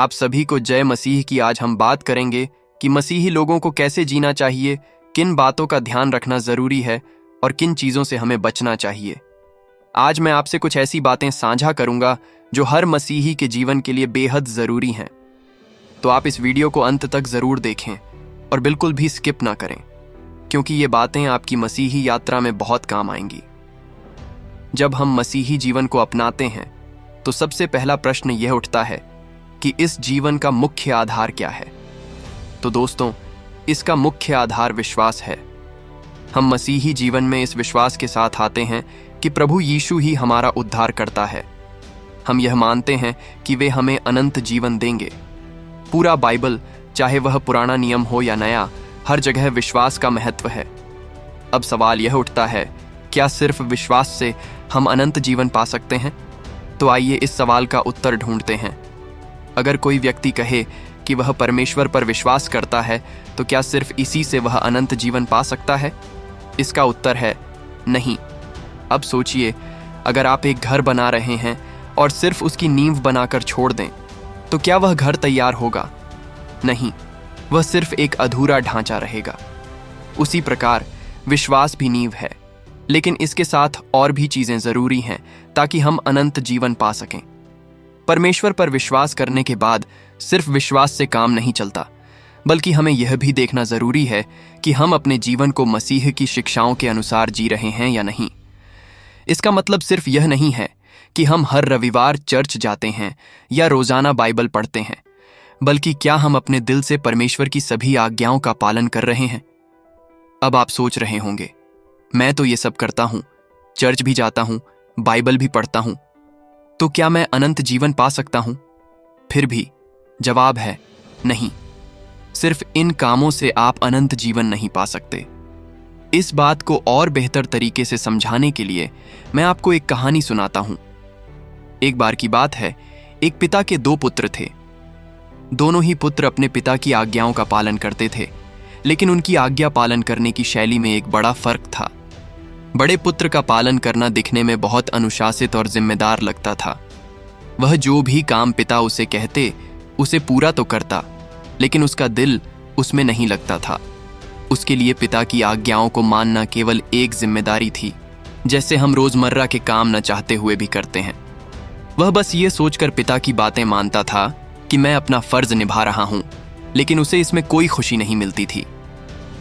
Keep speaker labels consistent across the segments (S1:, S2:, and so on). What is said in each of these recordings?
S1: आप सभी को जय मसीह की। आज हम बात करेंगे कि मसीही लोगों को कैसे जीना चाहिए, किन बातों का ध्यान रखना जरूरी है और किन चीजों से हमें बचना चाहिए। आज मैं आपसे कुछ ऐसी बातें साझा करूंगा जो हर मसीही के जीवन के लिए बेहद जरूरी हैं। तो आप इस वीडियो को अंत तक जरूर देखें और बिल्कुल भी स्किप ना करें, क्योंकि ये बातें आपकी मसीही यात्रा में बहुत काम आएंगी। जब हम मसीही जीवन को अपनाते हैं तो सबसे पहला प्रश्न यह उठता है कि इस जीवन का मुख्य आधार क्या है। तो दोस्तों, इसका मुख्य आधार विश्वास है। हम मसीही जीवन में इस विश्वास के साथ आते हैं कि प्रभु यीशु ही हमारा उद्धार करता है। हम यह मानते हैं कि वे हमें अनंत जीवन देंगे। पूरा बाइबल, चाहे वह पुराना नियम हो या नया, हर जगह विश्वास का महत्व है। अब सवाल यह उठता है, क्या सिर्फ विश्वास से हम अनंत जीवन पा सकते हैं? तो आइए इस सवाल का उत्तर ढूंढते हैं। अगर कोई व्यक्ति कहे कि वह परमेश्वर पर विश्वास करता है, तो क्या सिर्फ इसी से वह अनंत जीवन पा सकता है? इसका उत्तर है नहीं। अब सोचिए, अगर आप एक घर बना रहे हैं और सिर्फ उसकी नींव बनाकर छोड़ दें, तो क्या वह घर तैयार होगा? नहीं, वह सिर्फ एक अधूरा ढांचा रहेगा। उसी प्रकार विश्वास भी नींव है, लेकिन इसके साथ और भी चीजें जरूरी हैं ताकि हम अनंत जीवन पा सकें। परमेश्वर पर विश्वास करने के बाद सिर्फ विश्वास से काम नहीं चलता, बल्कि हमें यह भी देखना जरूरी है कि हम अपने जीवन को मसीह की शिक्षाओं के अनुसार जी रहे हैं या नहीं। इसका मतलब सिर्फ यह नहीं है कि हम हर रविवार चर्च जाते हैं या रोजाना बाइबल पढ़ते हैं, बल्कि क्या हम अपने दिल से परमेश्वर की सभी आज्ञाओं का पालन कर रहे हैं। अब आप सोच रहे होंगे, मैं तो ये सब करता हूं, चर्च भी जाता हूं, बाइबल भी पढ़ता हूं, तो क्या मैं अनंत जीवन पा सकता हूं? फिर भी जवाब है नहीं। सिर्फ इन कामों से आप अनंत जीवन नहीं पा सकते। इस बात को और बेहतर तरीके से समझाने के लिए मैं आपको एक कहानी सुनाता हूं। एक बार की बात है, एक पिता के 2 पुत्र थे। दोनों ही पुत्र अपने पिता की आज्ञाओं का पालन करते थे, लेकिन उनकी आज्ञा पालन करने की शैली में एक बड़ा फर्क था। बड़े पुत्र का पालन करना दिखने में बहुत अनुशासित और जिम्मेदार लगता था। वह जो भी काम पिता उसे कहते उसे पूरा तो करता, लेकिन उसका दिल उसमें नहीं लगता था। उसके लिए पिता की आज्ञाओं को मानना केवल एक जिम्मेदारी थी, जैसे हम रोजमर्रा के काम न चाहते हुए भी करते हैं। वह बस ये सोचकर पिता की बातें मानता था कि मैं अपना फर्ज निभा रहा हूं, लेकिन उसे इसमें कोई खुशी नहीं मिलती थी।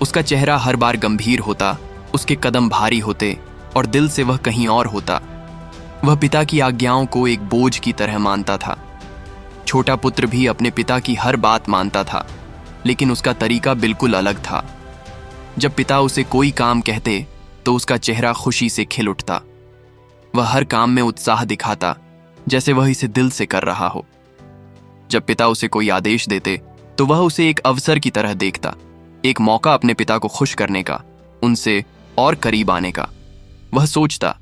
S1: उसका चेहरा हर बार गंभीर होता, उसके कदम भारी होते और दिल से वह कहीं और होता। वह पिता की आज्ञाओं को एक बोझ की तरह मानता था। छोटा पुत्र भी अपने पिता की हर बात मानता था, लेकिन उसका तरीका बिल्कुल अलग था। जब पिता उसे कोई काम कहते तो उसका चेहरा खुशी से खिल उठता। वह हर काम में उत्साह दिखाता, जैसे वह इसे दिल से कर रहा हो। जब पिता उसे कोई आदेश देते तो वह उसे एक अवसर की तरह देखता, एक मौका अपने पिता को खुश करने का, उनसे और करीब आने का। वह सोचता,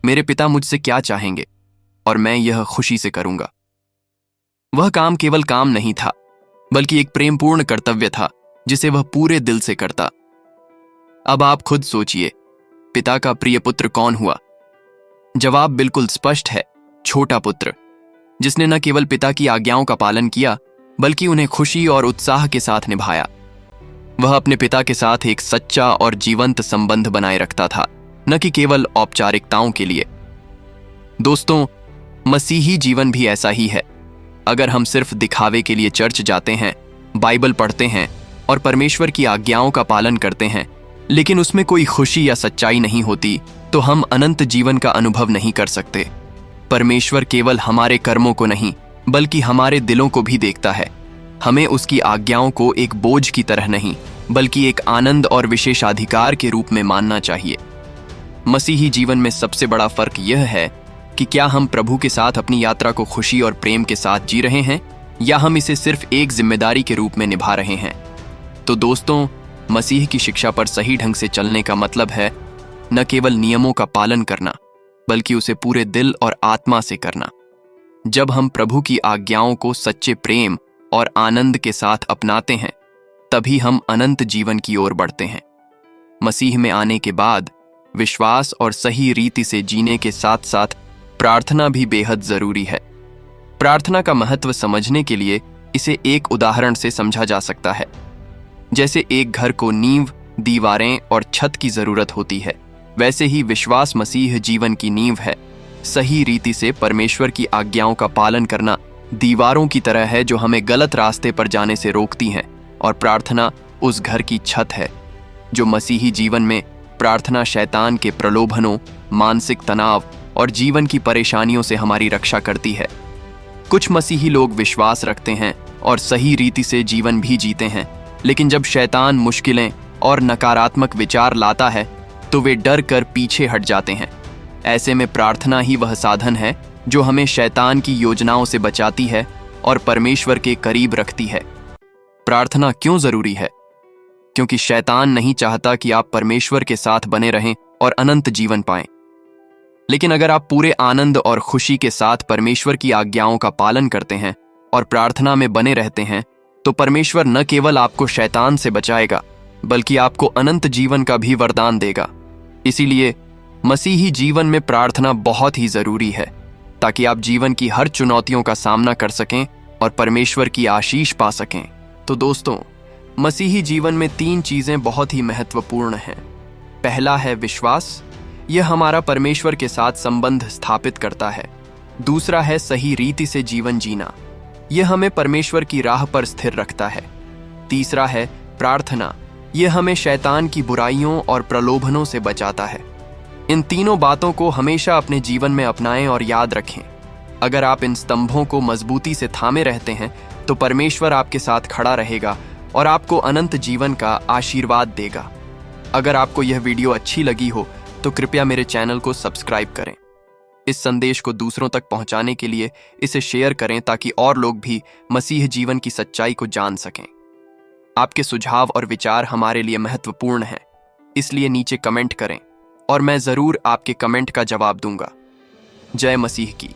S1: मेरे पिता मुझसे क्या चाहेंगे और मैं यह खुशी से करूंगा। वह काम केवल काम नहीं था, बल्कि एक प्रेमपूर्ण कर्तव्य था जिसे वह पूरे दिल से करता। अब आप खुद सोचिए, पिता का प्रिय पुत्र कौन हुआ? जवाब बिल्कुल स्पष्ट है, छोटा पुत्र, जिसने न केवल पिता की आज्ञाओं का पालन किया, बल्कि उन्हें खुशी और उत्साह के साथ निभाया। वह अपने पिता के साथ एक सच्चा और जीवंत संबंध बनाए रखता था, न कि केवल औपचारिकताओं के लिए। दोस्तों, मसीही जीवन भी ऐसा ही है। अगर हम सिर्फ दिखावे के लिए चर्च जाते हैं, बाइबल पढ़ते हैं और परमेश्वर की आज्ञाओं का पालन करते हैं, लेकिन उसमें कोई खुशी या सच्चाई नहीं होती, तो हम अनंत जीवन का अनुभव नहीं कर सकते। परमेश्वर केवल हमारे कर्मों को नहीं, बल्कि हमारे दिलों को भी देखता है। हमें उसकी आज्ञाओं को एक बोझ की तरह नहीं, बल्कि एक आनंद और विशेषाधिकार के रूप में मानना चाहिए। मसीही जीवन में सबसे बड़ा फर्क यह है कि क्या हम प्रभु के साथ अपनी यात्रा को खुशी और प्रेम के साथ जी रहे हैं, या हम इसे सिर्फ एक जिम्मेदारी के रूप में निभा रहे हैं। तो दोस्तों, मसीह की शिक्षा पर सही ढंग से चलने का मतलब है न केवल नियमों का पालन करना, बल्कि उसे पूरे दिल और आत्मा से करना। जब हम प्रभु की आज्ञाओं को सच्चे प्रेम और आनंद के साथ अपनाते हैं, तभी हम अनंत जीवन की ओर बढ़ते हैं। मसीह में आने के बाद विश्वास और सही रीति से जीने के साथ साथ प्रार्थना भी बेहद जरूरी है। प्रार्थना का महत्व समझने के लिए इसे एक उदाहरण से समझा जा सकता है। जैसे एक घर को नींव, दीवारें और छत की जरूरत होती है, वैसे ही विश्वास मसीह जीवन की नींव है। सही रीति से परमेश्वर की आज्ञाओं का पालन करना दीवारों की तरह है जो हमें गलत रास्ते पर जाने से रोकती हैं, और प्रार्थना उस घर की छत है। जो मसीही जीवन में प्रार्थना शैतान के प्रलोभनों, मानसिक तनाव और जीवन की परेशानियों से हमारी रक्षा करती है। कुछ मसीही लोग विश्वास रखते हैं और सही रीति से जीवन भी जीते हैं, लेकिन जब शैतान मुश्किलें और नकारात्मक विचार लाता है तो वे डर कर पीछे हट जाते हैं। ऐसे में प्रार्थना ही वह साधन है जो हमें शैतान की योजनाओं से बचाती है और परमेश्वर के करीब रखती है। प्रार्थना क्यों जरूरी है? क्योंकि शैतान नहीं चाहता कि आप परमेश्वर के साथ बने रहें और अनंत जीवन पाएं। लेकिन अगर आप पूरे आनंद और खुशी के साथ परमेश्वर की आज्ञाओं का पालन करते हैं और प्रार्थना में बने रहते हैं, तो परमेश्वर न केवल आपको शैतान से बचाएगा, बल्कि आपको अनंत जीवन का भी वरदान देगा। इसीलिए मसीही जीवन में प्रार्थना बहुत ही जरूरी है, ताकि आप जीवन की हर चुनौतियों का सामना कर सकें और परमेश्वर की आशीष पा सकें। तो दोस्तों, मसीही जीवन में 3 चीजें बहुत ही महत्वपूर्ण हैं। पहला है विश्वास, यह हमारा परमेश्वर के साथ संबंध स्थापित करता है। दूसरा है सही रीति से जीवन जीना, यह हमें परमेश्वर की राह पर स्थिर रखता है। तीसरा है प्रार्थना, यह हमें शैतान की बुराइयों और प्रलोभनों से बचाता है। इन तीनों बातों को हमेशा अपने जीवन में अपनाएं और याद रखें। अगर आप इन स्तंभों को मजबूती से थामे रहते हैं तो परमेश्वर आपके साथ खड़ा रहेगा और आपको अनंत जीवन का आशीर्वाद देगा। अगर आपको यह वीडियो अच्छी लगी हो तो कृपया मेरे चैनल को सब्सक्राइब करें। इस संदेश को दूसरों तक पहुंचाने के लिए इसे शेयर करें, ताकि और लोग भी मसीह जीवन की सच्चाई को जान सकें। आपके सुझाव और विचार हमारे लिए महत्वपूर्ण हैं, इसलिए नीचे कमेंट करें और मैं जरूर आपके कमेंट का जवाब दूंगा। जय मसीह की।